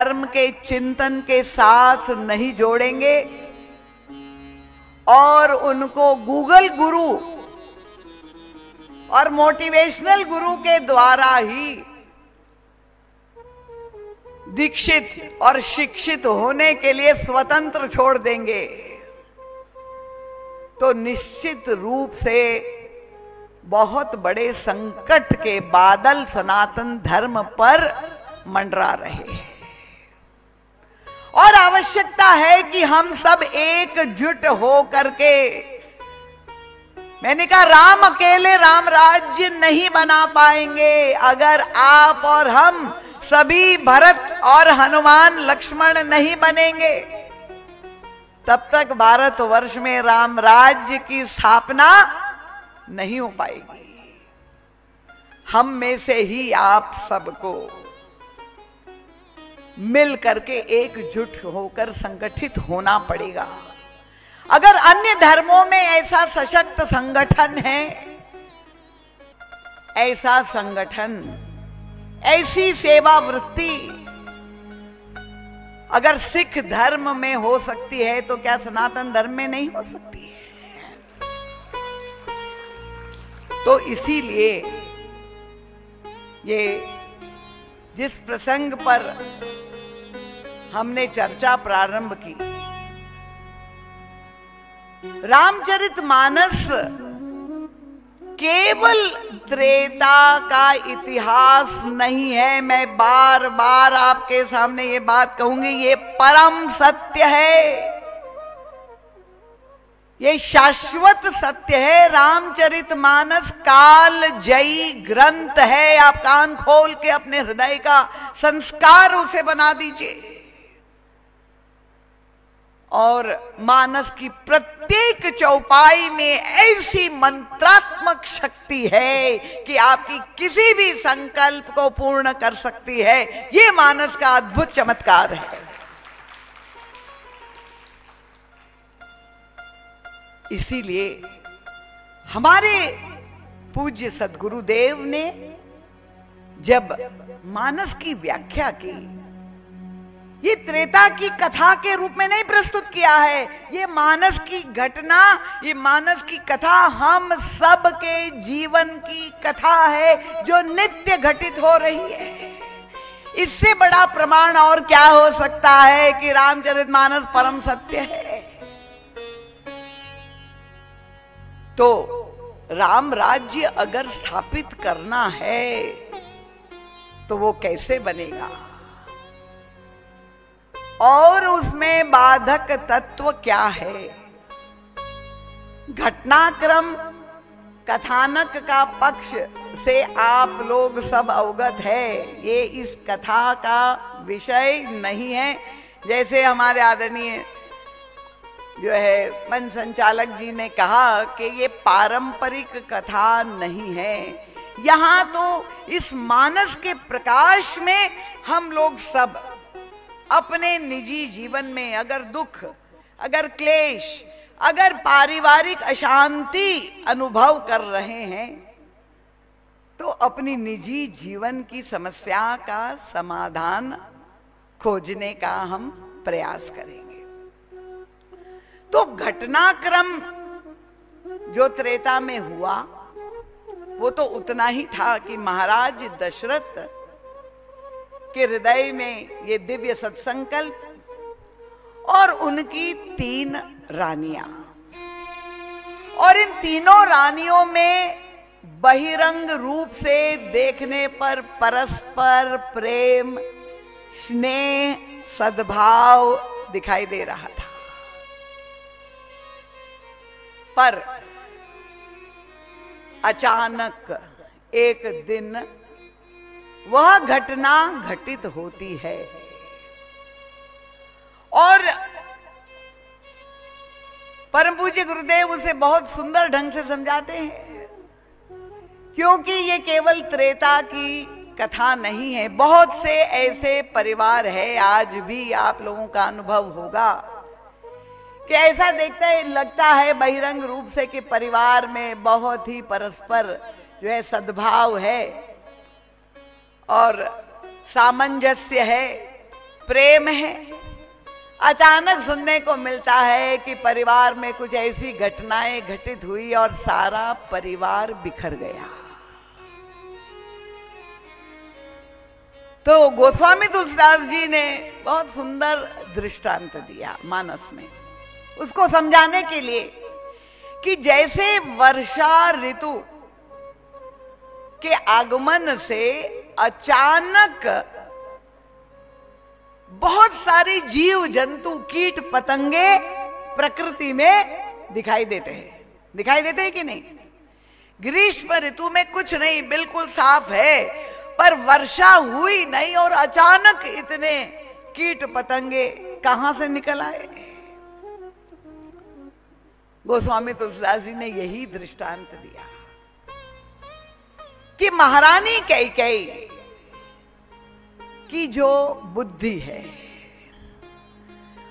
धर्म के चिंतन के साथ नहीं जोड़ेंगे और उनको गूगल गुरु और मोटिवेशनल गुरु के द्वारा ही दीक्षित और शिक्षित होने के लिए स्वतंत्र छोड़ देंगे तो निश्चित रूप से बहुत बड़े संकट के बादल सनातन धर्म पर मंडरा रहे हैं। और आवश्यकता है कि हम सब एकजुट हो करके, मैंने कहा राम अकेले राम राज्य नहीं बना पाएंगे। अगर आप और हम सभी भरत और हनुमान लक्ष्मण नहीं बनेंगे तब तक भारतवर्ष में राम राज्य की स्थापना नहीं हो पाएगी। हम में से ही आप सबको मिल करके एकजुट होकर संगठित होना पड़ेगा। अगर अन्य धर्मों में ऐसा सशक्त संगठन है, ऐसा संगठन, ऐसी सेवा वृत्ति अगर सिख धर्म में हो सकती है तो क्या सनातन धर्म में नहीं हो सकती है? तो इसीलिए ये जिस प्रसंग पर हमने चर्चा प्रारंभ की, रामचरितमानस केवल त्रेता का इतिहास नहीं है। मैं बार बार आपके सामने ये बात कहूंगी, ये परम सत्य है, ये शाश्वत सत्य है। रामचरितमानस काल जयी ग्रंथ है। आप कान खोल के अपने हृदय का संस्कार उसे बना दीजिए और मानस की प्रत्येक चौपाई में ऐसी मंत्रात्मक शक्ति है कि आपकी किसी भी संकल्प को पूर्ण कर सकती है। ये मानस का अद्भुत चमत्कार है। इसीलिए हमारे पूज्य सद्गुरुदेव ने जब मानस की व्याख्या की, ये त्रेता की कथा के रूप में नहीं प्रस्तुत किया है। ये मानस की घटना, ये मानस की कथा हम सब के जीवन की कथा है जो नित्य घटित हो रही है। इससे बड़ा प्रमाण और क्या हो सकता है कि रामचरितमानस परम सत्य है। तो राम राज्य अगर स्थापित करना है तो वो कैसे बनेगा और उसमें बाधक तत्व क्या है? घटनाक्रम कथानक का पक्ष से आप लोग सब अवगत है। ये इस कथा का विषय नहीं है। जैसे हमारे आदरणीय जो है मन संचालक जी ने कहा कि ये पारंपरिक कथा नहीं है। यहाँ तो इस मानस के प्रकाश में हम लोग सब अपने निजी जीवन में अगर दुख, अगर क्लेश, अगर पारिवारिक अशांति अनुभव कर रहे हैं तो अपनी निजी जीवन की समस्या का समाधान खोजने का हम प्रयास करेंगे। तो घटनाक्रम जो त्रेता में हुआ वो तो उतना ही था कि महाराज दशरथ के हृदय में ये दिव्य सत्संकल्प और उनकी 3 रानियां, और इन तीनों रानियों में बहिरंग रूप से देखने पर परस्पर प्रेम, स्नेह, सद्भाव दिखाई दे रहा था। पर अचानक एक दिन वह घटना घटित होती है और परम पूज्य गुरुदेव उसे बहुत सुंदर ढंग से समझाते हैं, क्योंकि ये केवल त्रेता की कथा नहीं है। बहुत से ऐसे परिवार है, आज भी आप लोगों का अनुभव होगा कि ऐसा लगता है बहिरंग रूप से कि परिवार में बहुत ही परस्पर जो है सद्भाव है और सामंजस्य है, प्रेम है। अचानक सुनने को मिलता है कि परिवार में कुछ ऐसी घटनाएं घटित हुई और सारा परिवार बिखर गया। तो गोस्वामी तुलसीदास जी ने बहुत सुंदर दृष्टांत दिया मानस में, उसको समझाने के लिए कि जैसे वर्षा ऋतु के आगमन से अचानक बहुत सारी जीव जंतु कीट पतंगे प्रकृति में दिखाई देते हैं कि नहीं? ग्रीष्म ऋतु में कुछ नहीं, बिल्कुल साफ है, पर वर्षा हुई नहीं और अचानक इतने कीट पतंगे कहां से निकल आए? गोस्वामी तुलसीदास जी ने यही दृष्टांत दिया कि महारानी कैकेयी की जो बुद्धि है,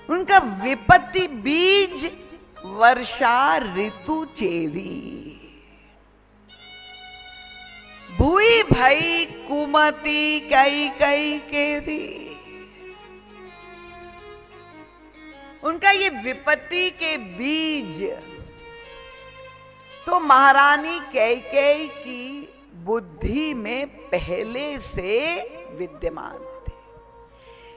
उनका विपत्ति बीज वर्षा ऋतु चेरी, भूई भई कुमति कई कई केरी। उनका ये विपत्ति के बीज तो महारानी कैकेयी की बुद्धि में पहले से विद्यमान थे।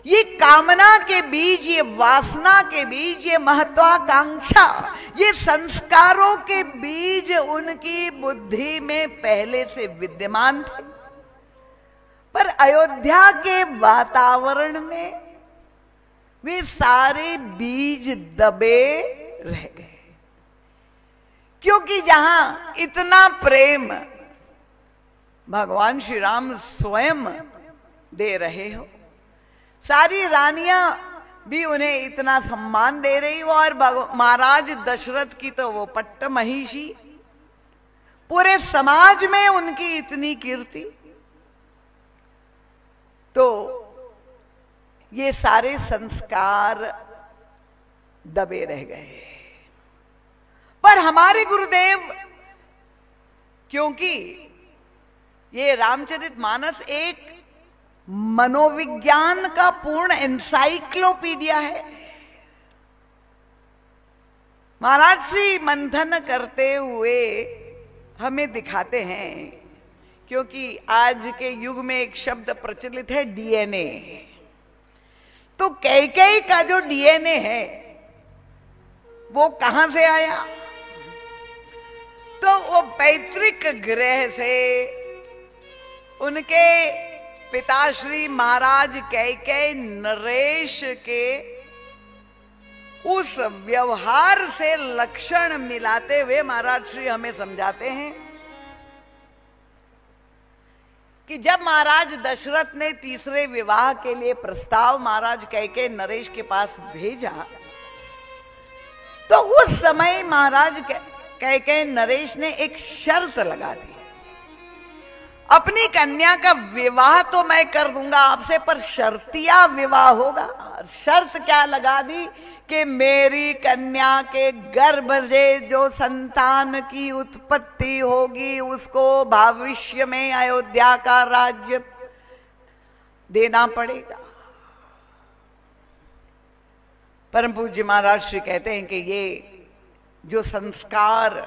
ये कामना के बीज, ये वासना के बीज, ये महत्वाकांक्षा, ये संस्कारों के बीज उनकी बुद्धि में पहले से विद्यमान थे, पर अयोध्या के वातावरण में वे सारे बीज दबे रह गए। क्योंकि जहां इतना प्रेम भगवान श्री राम स्वयं दे रहे हो, सारी रानियां भी उन्हें इतना सम्मान दे रही हो, और महाराज दशरथ की तो वो पट्ट महिषी, पूरे समाज में उनकी इतनी कीर्ति, तो ये सारे संस्कार दबे रह गए। पर हमारे गुरुदेव, क्योंकि ये रामचरितमानस एक मनोविज्ञान का पूर्ण एनसाइक्लोपीडिया है, महाराज श्री मंथन करते हुए हमें दिखाते हैं, क्योंकि आज के युग में एक शब्द प्रचलित है डीएनए। तो कैकेयी का जो डीएनए है वो कहां से आया? तो वो पैतृक गृह से उनके पिताश्री महाराज कैकेयी नरेश के उस व्यवहार से लक्षण मिलाते हुए महाराज श्री हमें समझाते हैं कि जब महाराज दशरथ ने तीसरे विवाह के लिए प्रस्ताव महाराज कैकेयी नरेश के पास भेजा, तो उस समय महाराज कैकेयी नरेश ने एक शर्त लगा दी, अपनी कन्या का विवाह तो मैं कर दूंगा आपसे, पर शर्तिया विवाह होगा। शर्त क्या लगा दी कि मेरी कन्या के गर्भ से जो संतान की उत्पत्ति होगी उसको भविष्य में अयोध्या का राज्य देना पड़ेगा। परम पूज्य महाराज श्री कहते हैं कि ये जो संस्कार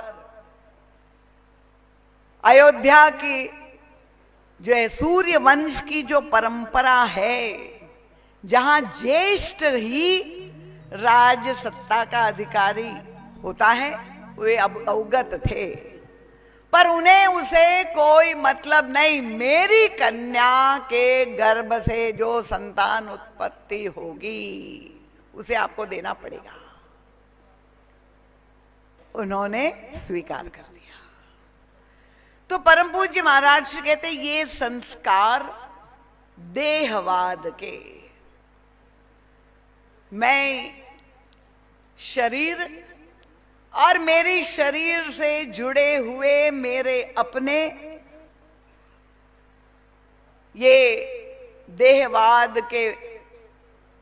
अयोध्या की जो है सूर्य वंश की जो परंपरा है, जहां ज्येष्ठ ही राज सत्ता का अधिकारी होता है, वे अब अवगत थे, पर उन्हें उसे कोई मतलब नहीं। मेरी कन्या के गर्भ से जो संतान उत्पत्ति होगी उसे आपको देना पड़ेगा। उन्होंने स्वीकार कर लिया। तो परम पूज्य महाराज श्री कहते ये संस्कार देहवाद के, मैं शरीर और मेरी शरीर से जुड़े हुए मेरे अपने ये देहवाद के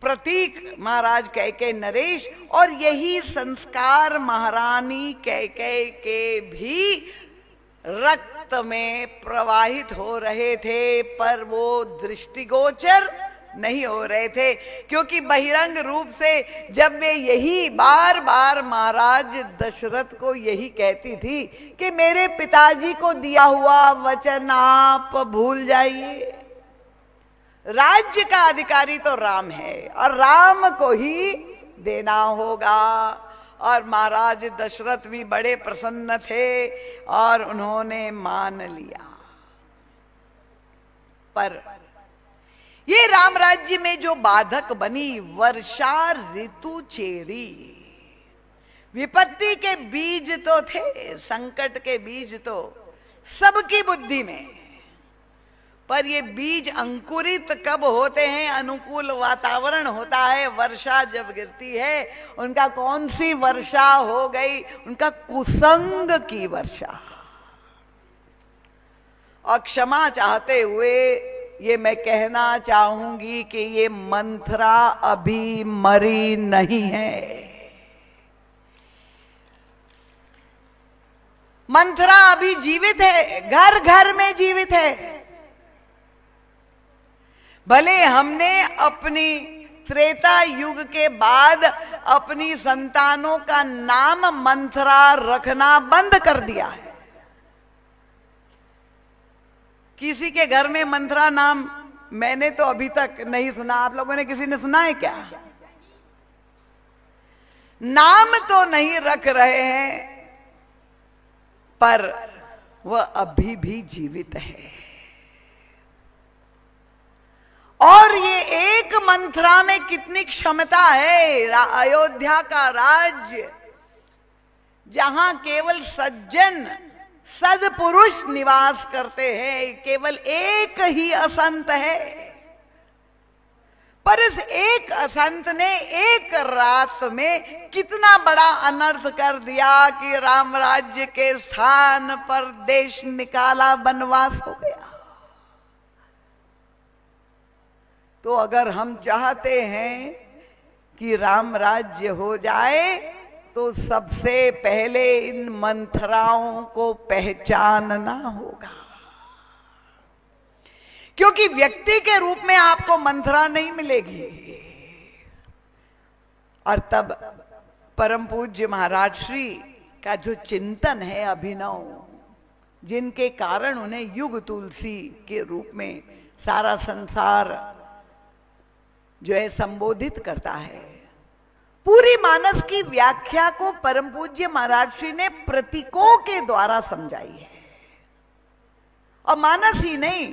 प्रतीक महाराज कैकेयी नरेश, और यही संस्कार महारानी कैकेयी के भी रक्त में प्रवाहित हो रहे थे, पर वो दृष्टिगोचर नहीं हो रहे थे, क्योंकि बहिरंग रूप से जब वे यही बार बार महाराज दशरथ को यही कहती थी कि मेरे पिताजी को दिया हुआ वचन आप भूल जाइए, राज्य का अधिकारी तो राम है और राम को ही देना होगा। और महाराज दशरथ भी बड़े प्रसन्न थे और उन्होंने मान लिया। पर ये राम राज्य में जो बाधक बनी, वर्षा ऋतु चेरी, विपत्ति के बीज तो थे, संकट के बीज तो सबकी बुद्धि में, पर ये बीज अंकुरित कब होते हैं? अनुकूल वातावरण होता है, वर्षा जब गिरती है। उनका कौन सी वर्षा हो गई? उनका कुसंग की वर्षा। और क्षमा चाहते हुए ये मैं कहना चाहूंगी कि ये मंथरा अभी मरी नहीं है। मंथरा अभी जीवित है, घर घर में जीवित है। भले हमने अपनी त्रेता युग के बाद अपनी संतानों का नाम मंथरा रखना बंद कर दिया है। किसी के घर में मंथरा नाम मैंने तो अभी तक नहीं सुना। आप लोगों ने किसी ने सुना है क्या? नाम तो नहीं रख रहे हैं, पर वह अभी भी जीवित है। और ये एक मंथरा में कितनी क्षमता है। अयोध्या का राज्य, जहां केवल सज्जन सदपुरुष निवास करते हैं, केवल एक ही असंत है, पर इस एक असंत ने एक रात में कितना बड़ा अनर्थ कर दिया कि राम राज्य के स्थान पर देश निकाला, वनवास हो गया। तो अगर हम चाहते हैं कि राम राज्य हो जाए, तो सबसे पहले इन मंथराओं को पहचानना होगा। क्योंकि व्यक्ति के रूप में आपको मंथरा नहीं मिलेगी। और तब परम पूज्य महाराज श्री का जो चिंतन है अभिनव, जिनके कारण उन्हें युग तुलसी के रूप में सारा संसार जो है संबोधित करता है, पूरी मानस की व्याख्या को परम पूज्य महाराज श्री ने प्रतीकों के द्वारा समझाई है। और मानस ही नहीं,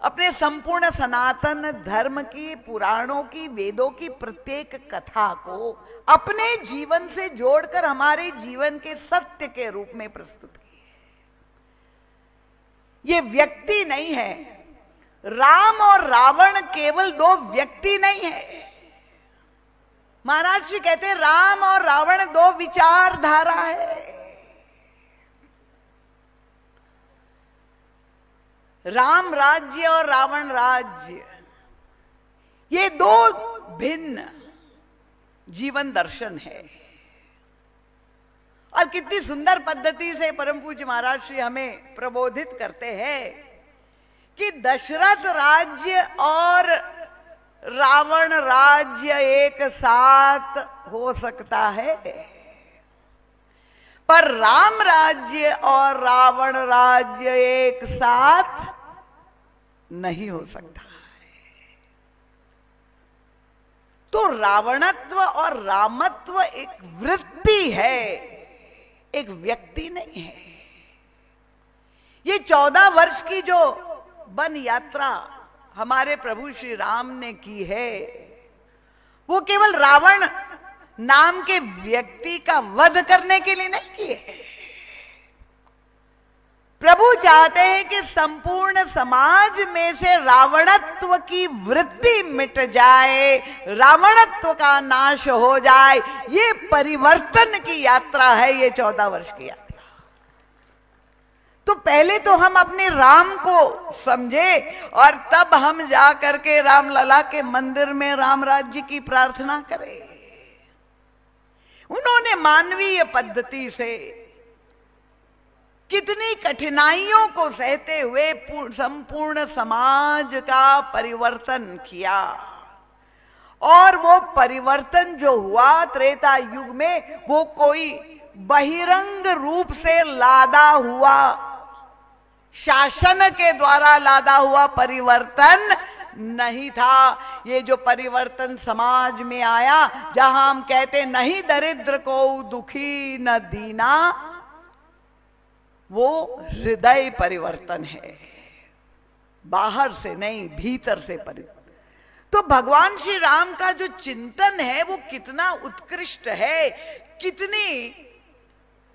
अपने संपूर्ण सनातन धर्म की, पुराणों की, वेदों की प्रत्येक कथा को अपने जीवन से जोड़कर हमारे जीवन के सत्य के रूप में प्रस्तुत की है। ये व्यक्ति नहीं है। राम और रावण केवल दो व्यक्ति नहीं है। महाराज श्री कहते हैं राम और रावण दो विचारधारा है। राम राज्य और रावण राज्य, ये दो भिन्न जीवन दर्शन है। और कितनी सुंदर पद्धति से परम पूज्य महाराज श्री हमें प्रबोधित करते हैं कि दशरथ राज्य और रावण राज्य एक साथ हो सकता है, पर राम राज्य और रावण राज्य एक साथ नहीं हो सकता है। तो रावणत्व और रामत्व एक वृत्ति है, एक व्यक्ति नहीं है। ये 14 वर्ष की जो वन यात्रा हमारे प्रभु श्री राम ने की है, वो केवल रावण नाम के व्यक्ति का वध करने के लिए नहीं की है। प्रभु चाहते हैं कि संपूर्ण समाज में से रावणत्व की वृत्ति मिट जाए, रावणत्व का नाश हो जाए। ये परिवर्तन की यात्रा है, ये 14 वर्ष की यात्रा। तो पहले तो हम अपने राम को समझे और तब हम जा करके रामलला के मंदिर में राम राज्य की प्रार्थना करें। उन्होंने मानवीय पद्धति से कितनी कठिनाइयों को सहते हुए संपूर्ण समाज का परिवर्तन किया। और वो परिवर्तन जो हुआ त्रेता युग में, वो कोई बहिरंग रूप से लादा हुआ, शासन के द्वारा लादा हुआ परिवर्तन नहीं था। ये जो परिवर्तन समाज में आया, जहां हम कहते नहीं दरिद्र को दुखी न दीना, वो हृदय परिवर्तन है, बाहर से नहीं भीतर से परिवर्तन। तो भगवान श्री राम का जो चिंतन है वो कितना उत्कृष्ट है, कितनी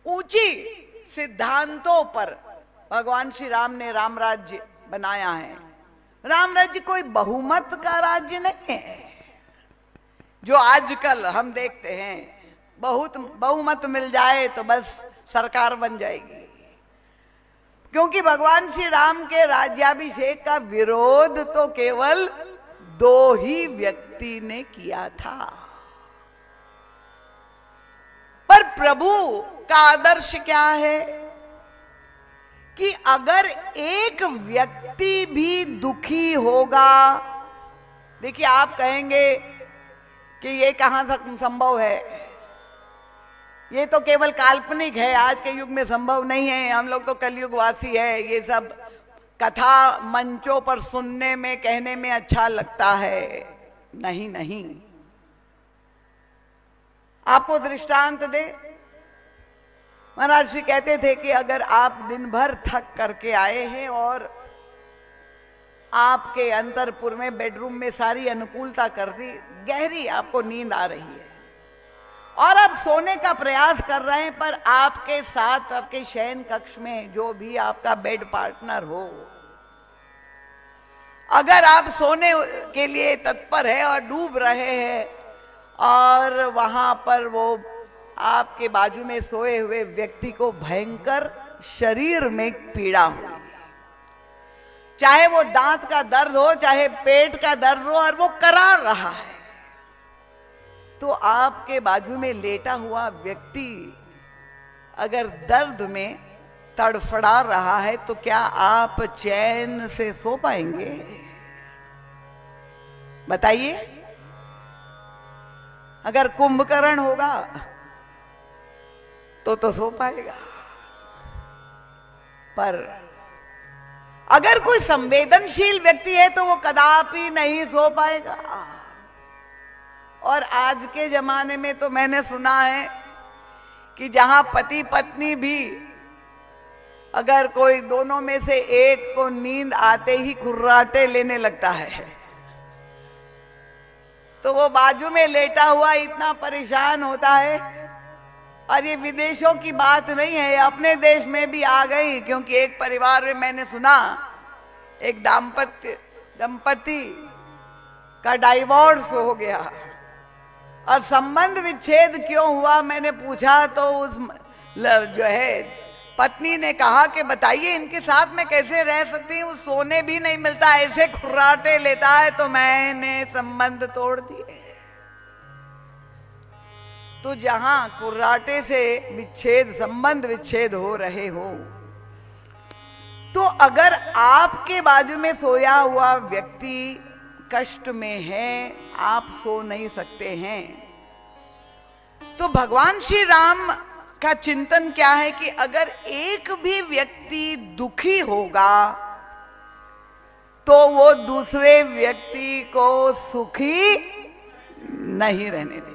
ऊंची सिद्धांतों पर भगवान श्री राम ने राम राज्य बनाया है। राम राज्य कोई बहुमत का राज्य नहीं है जो आजकल हम देखते हैं, बहुत बहुमत मिल जाए तो बस सरकार बन जाएगी। क्योंकि भगवान श्री राम के राज्याभिषेक का विरोध तो केवल 2 ही व्यक्ति ने किया था। पर प्रभु का आदर्श क्या है कि अगर एक व्यक्ति भी दुखी होगा, देखिए आप कहेंगे कि ये कहां संभव है, ये तो केवल काल्पनिक है, आज के युग में संभव नहीं है, हम लोग तो कलयुग वासी है, ये सब कथा मंचों पर सुनने में कहने में अच्छा लगता है। नहीं नहीं, आपको दृष्टांत दे। महाराज जी कहते थे कि अगर आप दिन भर थक करके आए हैं और आपके अंतरपुर में बेडरूम में सारी अनुकूलता कर दी, गहरी आपको नींद आ रही है और आप सोने का प्रयास कर रहे हैं, पर आपके साथ आपके शयन कक्ष में जो भी आपका बेड पार्टनर हो, अगर आप सोने के लिए तत्पर है और डूब रहे हैं और वहां पर वो आपके बाजू में सोए हुए व्यक्ति को भयंकर शरीर में पीड़ा हुई, चाहे वो दांत का दर्द हो, चाहे पेट का दर्द हो, और वो करार रहा है, तो आपके बाजू में लेटा हुआ व्यक्ति अगर दर्द में तड़फड़ा रहा है तो क्या आप चैन से सो पाएंगे? बताइए। अगर कुंभकर्ण होगा तो सो पाएगा, पर अगर कोई संवेदनशील व्यक्ति है तो वो कदापि नहीं सो पाएगा। और आज के जमाने में तो मैंने सुना है कि जहां पति पत्नी भी, अगर कोई दोनों में से एक को नींद आते ही खुर्राटे लेने लगता है तो वो बाजू में लेटा हुआ इतना परेशान होता है। और ये विदेशों की बात नहीं है, अपने देश में भी आ गई। क्योंकि एक परिवार में मैंने सुना एक दंपति का डाइवोर्स हो गया और संबंध विच्छेद क्यों हुआ मैंने पूछा तो उस जो है पत्नी ने कहा कि बताइए इनके साथ में कैसे रह सकती हूँ, सोने भी नहीं मिलता, ऐसे खुर्राटे लेता है, तो मैंने संबंध तोड़ दिए। तो जहां खुर्राटे से विच्छेद, संबंध विच्छेद हो रहे हो, तो अगर आपके बाजू में सोया हुआ व्यक्ति कष्ट में है, आप सो नहीं सकते हैं, तो भगवान श्री राम का चिंतन क्या है कि अगर एक भी व्यक्ति दुखी होगा तो वो दूसरे व्यक्ति को सुखी नहीं रहने देगा।